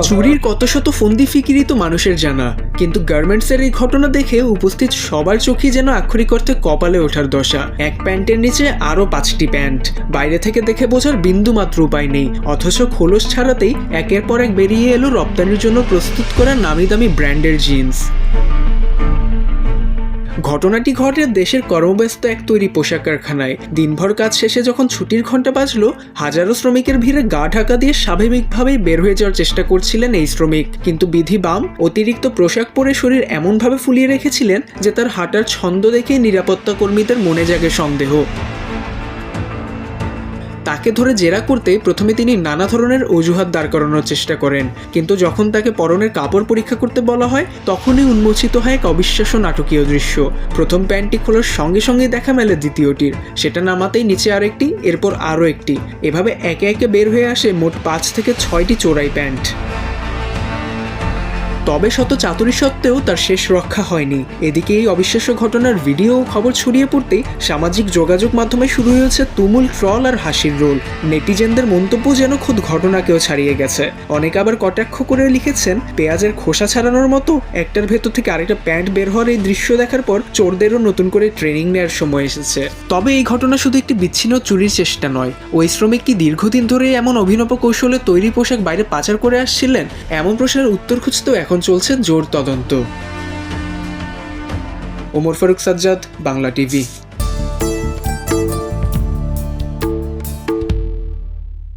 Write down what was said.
চুরির কত শত ফন্দি ফিকিরি তো মানুষের জানা, কিন্তু গার্মেন্টসের এই ঘটনা দেখে উপস্থিত সবার চোখে যেন আক্ষরিক অর্থে কপালে ওঠার দশা। এক প্যান্টের নিচে আরো 5টি প্যান্ট, বাইরে থেকে দেখে বোঝার বিন্দু মাত্র উপায় নেই, অথচ খোলস ছাড়াতেই একের পর এক বেরিয়ে এলো রপ্তানির জন্য প্রস্তুত করা নামি দামি ব্র্যান্ডের জিন্স। ঘটনাটি ঘটে দেশের কর্মব্যস্ত এক তৈরি পোশাক কারখানায়। দিনভর কাজ শেষে যখন ছুটির ঘন্টা বাজলো, হাজারো শ্রমিকের ভিড়ে গা ঢাকা দিয়ে স্বাভাবিকভাবেই বের হয়ে যাওয়ার চেষ্টা করছিলেন এই শ্রমিক, কিন্তু বিধি বাম অতিরিক্ত পোশাক পরে শরীর এমনভাবে ফুলিয়ে রেখেছিলেন যে তার হাঁটার ছন্দ দেখে নিরাপত্তা কর্মীদের মনে জাগে সন্দেহ। তাকে ধরে জেরা করতে প্রথমে তিনি নানা ধরনের অজুহাত দাঁড় করানোর চেষ্টা করেন, কিন্তু যখন তাকে পরনের কাপড় পরীক্ষা করতে বলা হয় তখনই উন্মোচিত হয় এক অবিশ্বাস্য নাটকীয় দৃশ্য। প্রথম প্যান্টটি খোলার সঙ্গে সঙ্গেই দেখা মেলে দ্বিতীয়টির, সেটা নামাতেই নিচে আরেকটি, এরপর আরও একটি, এভাবে একে একে বের হয়ে আসে মোট 5 থেকে 6টি চোরাই প্যান্ট। তবে শত চাতুরি সত্ত্বেও তার শেষ রক্ষা হয়নি। এদিকে এই অবিশ্বাস্য ঘটনার ভিডিও ও খবর ছড়িয়ে পড়তেই সামাজিক যোগাযোগ মাধ্যমে শুরু হয়েছে তুমুল ট্রল আর হাসির রোল। নেটিজেনদের মন্তব্য যেন খুদ ঘটনাকেও ছাড়িয়ে গেছে। অনেকে আবার কটাক্ষ করে লিখেছেন, পেঁয়াজের খোসা ছাড়ানোর মতো একটার ভেতর থেকে আরেকটা প্যান্ট বের হওয়ার এই দৃশ্য দেখার পর চোরদেরও নতুন করে ট্রেনিং নেওয়ার সময় এসেছে। তবে এই ঘটনা শুধু একটি বিচ্ছিন্ন চুরির চেষ্টা নয়। ওই শ্রমিক কি দীর্ঘদিন ধরে এমন অভিনব কৌশলে তৈরি পোশাক বাইরে পাচার করে আসছিলেন? এমন প্রশ্নের উত্তর খুঁজতেও এখন চলছে জোর তদন্ত। ওমর ফারুক সাজ্জাদ, বাংলা টিভি।